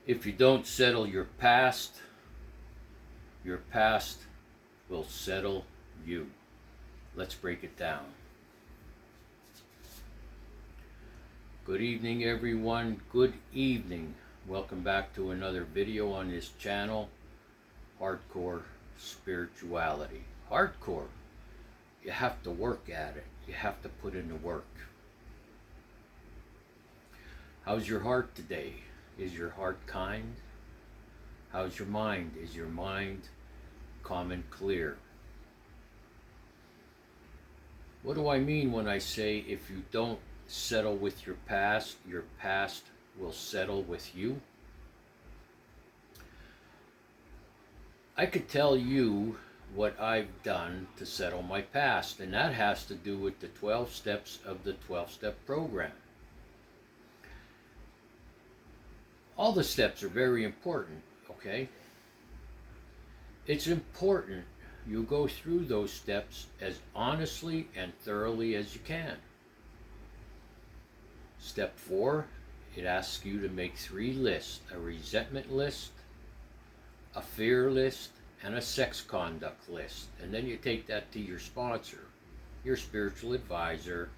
If you don't settle your past will settle you. Let's break it down. Good evening, everyone. Good evening. Welcome back to another video on this channel, Hardcore Spirituality. Hardcore. You have to work at it. You have to put in the work. How's your heart today? Is your heart kind? How's your mind? Is your mind calm and clear? What do I mean when I say if you don't settle with your past will settle with you? I could tell you what I've done to settle my past, and that has to do with the 12 steps of the 12-step program. All the steps are very important, okay? It's important you go through those steps as honestly and thoroughly as you can. Step 4, it asks you to make 3 lists: a resentment list, a fear list, and a sex conduct list. And then you take that to your sponsor, your spiritual advisor,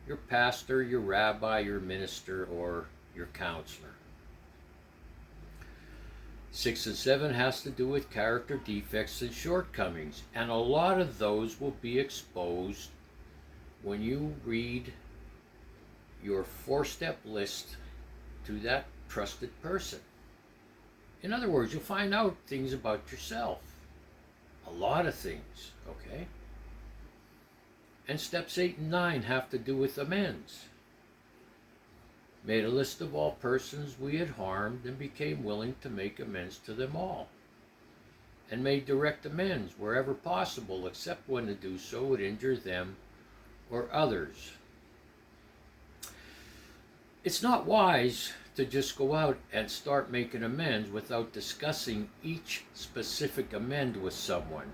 your pastor, your rabbi, your minister, or your counselor. 6 and 7 has to do with character defects and shortcomings, and a lot of those will be exposed when you read your 4-step list to that trusted person. In other words, you'll find out things about yourself. A lot of things, okay? And steps 8 and 9 have to do with amends. Made a list of all persons we had harmed and became willing to make amends to them all. And made direct amends wherever possible, except when to do so would injure them or others. It's not wise to just go out and start making amends without discussing each specific amend with someone.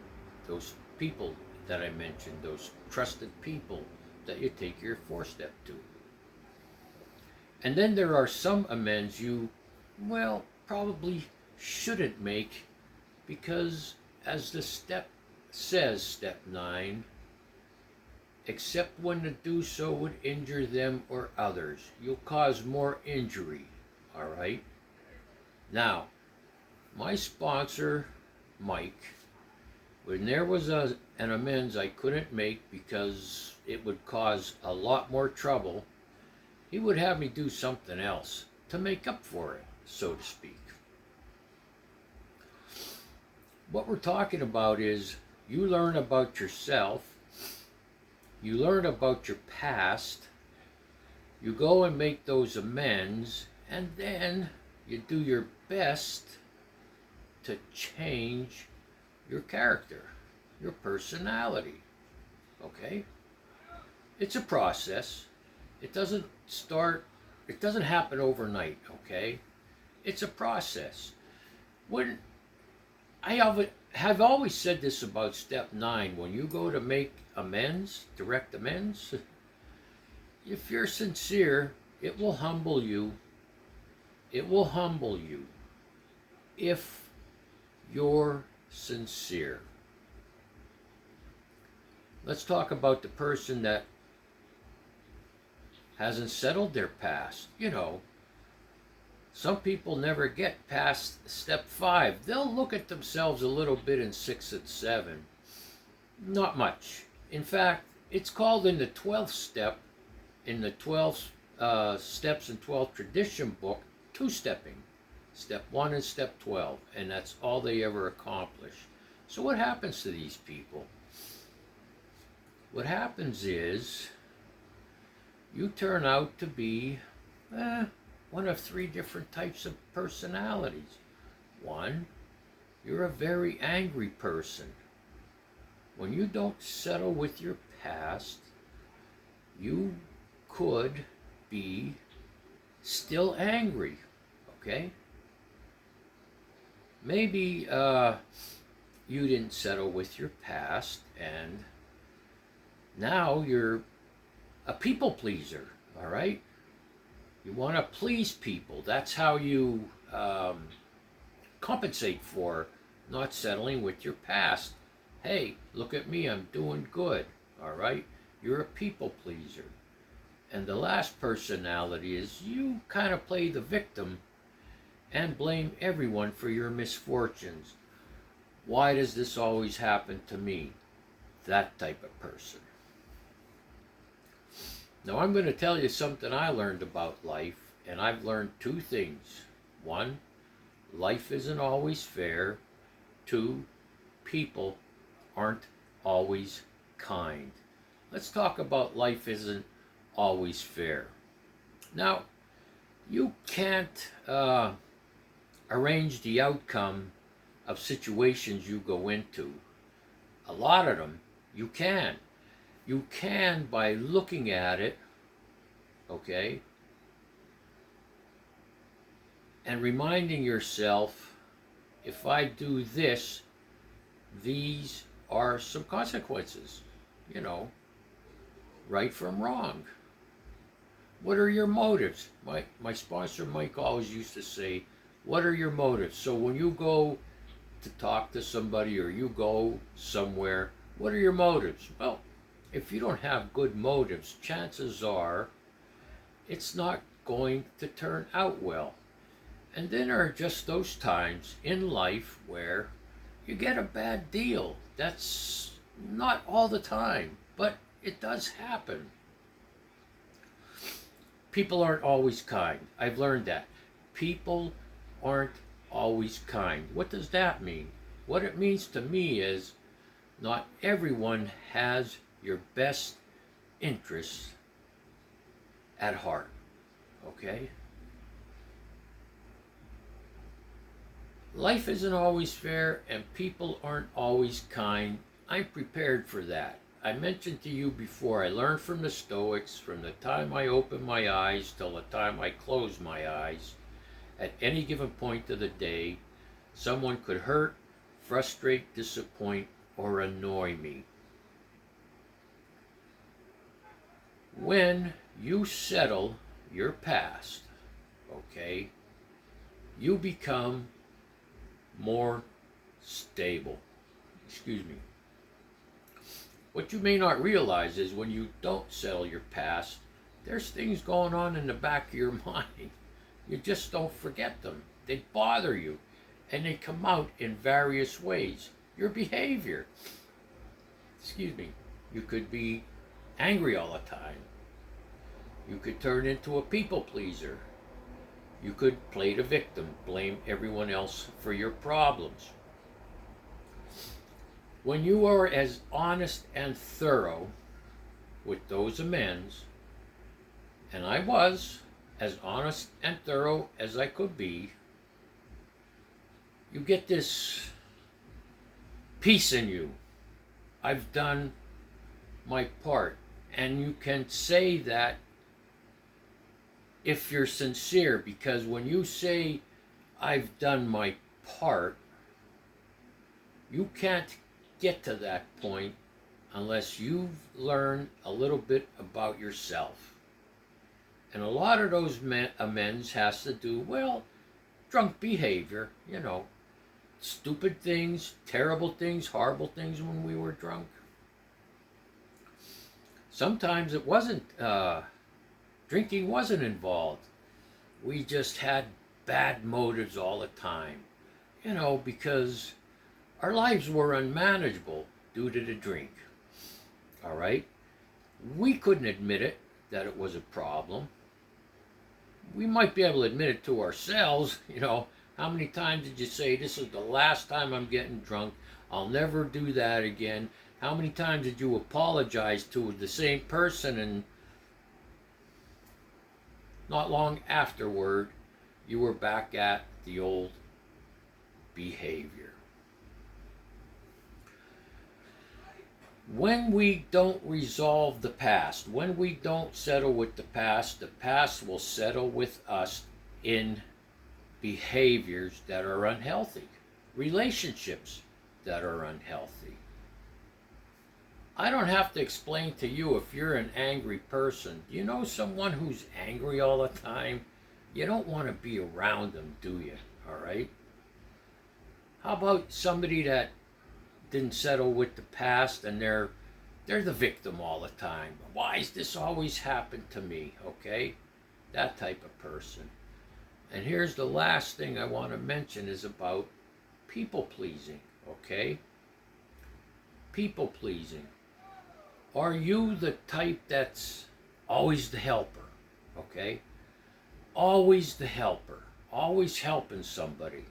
Those people that I mentioned, those trusted people that you take your 4-step to. And then there are some amends you, probably shouldn't make because, as the step says, step 9, except when to do so would injure them or others. You'll cause more injury, all right? Now, my sponsor, Mike, when there was an amends I couldn't make because it would cause a lot more trouble, he would have me do something else to make up for it, so to speak. What we're talking about is you learn about yourself, you learn about your past, you go and make those amends, and then you do your best to change your character, your personality, okay? It's a process. It doesn't happen overnight, okay? It's a process. When I have always said this about step 9, when you go to make amends, direct amends, if you're sincere, it will humble you. It will humble you if you're sincere. Let's talk about the person that hasn't settled their past. You know, some people never get past step 5. They'll look at themselves a little bit in 6 and 7. Not much. In fact, it's called in the 12th step, in the 12 steps and 12 tradition book, 2-stepping. Step 1 and step 12. And that's all they ever accomplish. So what happens to these people? What happens is you turn out to be one of 3 different types of personalities. 1, you're a very angry person. When you don't settle with your past, you could be still angry, okay? Maybe you didn't settle with your past and now you're a people pleaser, all right? You want to please people. That's how you um, compensate for not settling with your past. Hey, look at me, I'm doing good. All right? You're a people pleaser. And the last personality is you kind of play the victim and blame everyone for your misfortunes. Why does this always happen to me? That type of person. Now, I'm going to tell you something I learned about life, and I've learned two things. One, life isn't always fair. Two, people aren't always kind. Let's talk about life isn't always fair. Now, you can't arrange the outcome of situations you go into. A lot of them you can. You can by looking at it, okay, and reminding yourself, if I do this, these are some consequences, you know, right from wrong. What are your motives? My sponsor Mike always used to say, what are your motives? So when you go to talk to somebody or you go somewhere, what are your motives? Well, if you don't have good motives, chances are it's not going to turn out well. And then there are just those times in life where you get a bad deal. That's not all the time, but it does happen. People aren't always kind. I've learned that. People aren't always kind. What does that mean? What it means to me is not everyone has your best interests at heart. Okay? Life isn't always fair and people aren't always kind. I'm prepared for that. I mentioned to you before, I learned from the Stoics from the time I open my eyes till the time I close my eyes. At any given point of the day, someone could hurt, frustrate, disappoint, or annoy me. When you settle your past, okay, you become more stable. Excuse me. What you may not realize is when you don't settle your past, there's things going on in the back of your mind. You just don't forget them. They bother you, and they come out in various ways. Your behavior. Excuse me. You could be angry all the time. You could turn into a people pleaser. You could play the victim, blame everyone else for your problems. When you are as honest and thorough with those amends, and I was as honest and thorough as I could be, you get this peace in you. I've done my part. And you can say that if you're sincere, because when you say, I've done my part, you can't get to that point unless you've learned a little bit about yourself. And a lot of those amends has to do, well, drunk behavior, you know, stupid things, terrible things, horrible things when we were drunk. Sometimes it wasn't, drinking wasn't involved. We just had bad motives all the time, you know, because our lives were unmanageable due to the drink. All right? We couldn't admit it, that it was a problem. We might be able to admit it to ourselves, you know. How many times did you say, this is the last time I'm getting drunk, I'll never do that again? How many times did you apologize to the same person and not long afterward, you were back at the old behavior? When we don't resolve the past, when we don't settle with the past will settle with us in behaviors that are unhealthy, relationships that are unhealthy. I don't have to explain to you if you're an angry person. Do you know someone who's angry all the time? You don't want to be around them, do you? All right? How about somebody that didn't settle with the past and they're the victim all the time? Why does this always happen to me? Okay? That type of person. And here's the last thing I want to mention is about people pleasing, okay? People pleasing. Are you the type that's always the helper, okay? Always the helper, always helping somebody.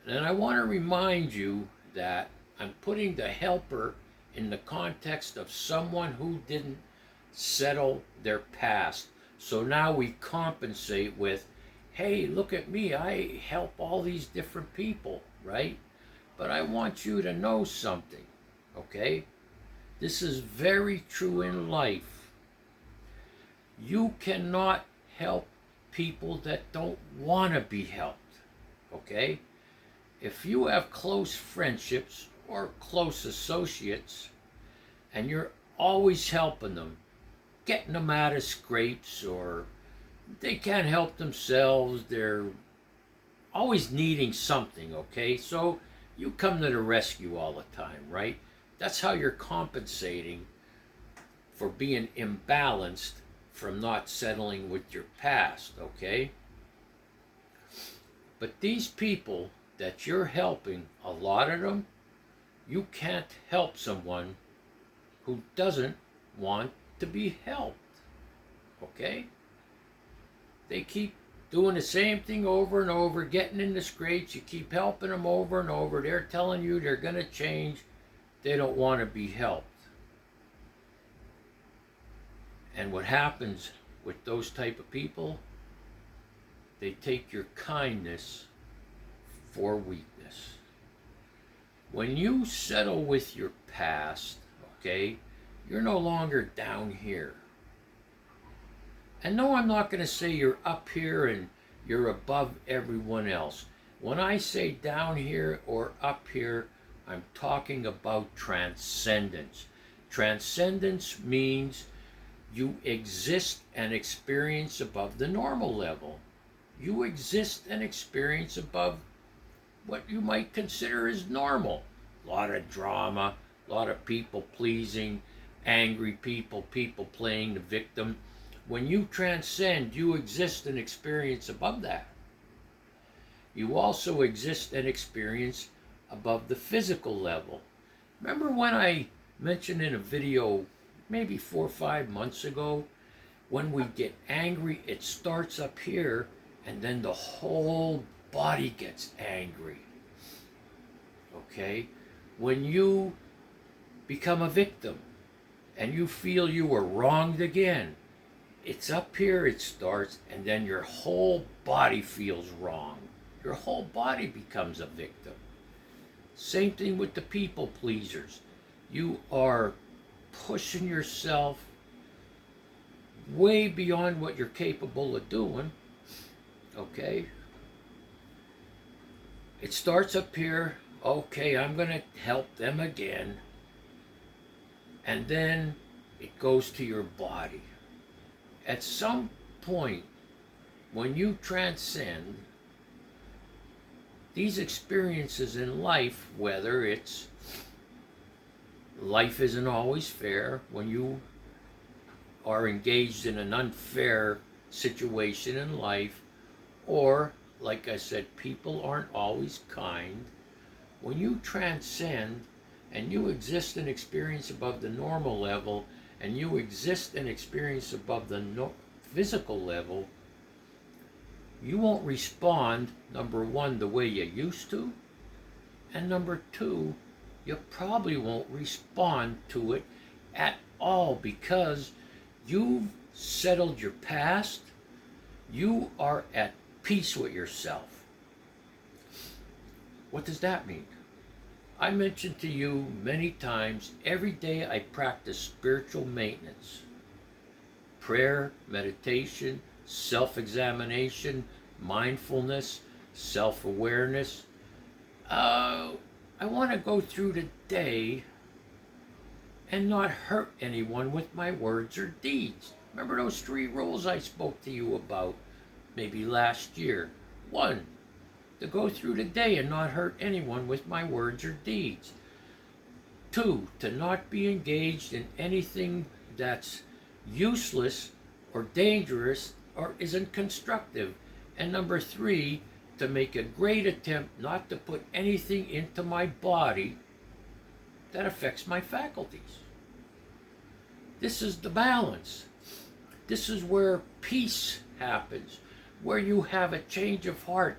And I want to remind you that I'm putting the helper in the context of someone who didn't settle their past. So now we compensate with, hey, look at me, I help all these different people, right? But I want you to know something, okay? This is very true in life. You cannot help people that don't want to be helped, okay? If you have close friendships or close associates and you're always helping them, getting them out of scrapes, or they can't help themselves, they're always needing something, okay? So you come to the rescue all the time, right? That's how you're compensating for being imbalanced from not settling with your past, okay? But these people that you're helping, a lot of them, you can't help someone who doesn't want to be helped, okay? They keep doing the same thing over and over, getting into scrapes. You keep helping them over and over. They're telling you they're going to change. They don't want to be helped. And what happens with those type of people, they take your kindness for weakness. When you settle with your past, okay, you're no longer down here. And no, I'm not going to say you're up here and you're above everyone else. When I say down here or up here, I'm talking about transcendence. Transcendence means you exist and experience above the normal level. You exist and experience above what you might consider as normal. A lot of drama, a lot of people pleasing, angry people, people playing the victim. When you transcend, you exist and experience above that. You also exist and experience above the physical level. Remember when I mentioned in a video maybe 4 or 5 months ago, when we get angry, it starts up here and then the whole body gets angry. Okay? When you become a victim and you feel you were wronged again, it's up here it starts, and then your whole body feels wrong. Your whole body becomes a victim. Same thing with the people pleasers. You are pushing yourself way beyond what you're capable of doing, okay? It starts up here, okay, I'm going to help them again, and then it goes to your body. At some point, when you transcend these experiences in life, whether it's life isn't always fair, when you are engaged in an unfair situation in life, or, like I said, people aren't always kind, when you transcend and you exist and experience above the normal level, and you exist and experience above the physical level, you won't respond, number one, the way you used to, and number two, you probably won't respond to it at all because you've settled your past. You are at peace with yourself. What does that mean? I mentioned to you many times, every day I practice spiritual maintenance. Prayer, meditation, self-examination, mindfulness, self-awareness. I want to go through the day and not hurt anyone with my words or deeds. Remember those 3 rules I spoke to you about? maybe last year. 1, to go through the day and not hurt anyone with my words or deeds. 2, to not be engaged in anything that's useless or dangerous or isn't constructive. And number 3, to make a great attempt not to put anything into my body that affects my faculties. This is the balance. This is where peace happens, where you have a change of heart.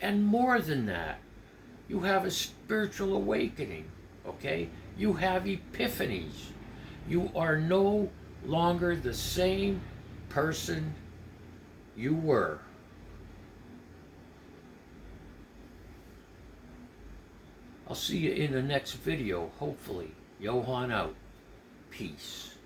And more than that, you have a spiritual awakening, okay? You have epiphanies. You are no longer the same person you were. I'll see you in the next video, hopefully. Johan out. Peace.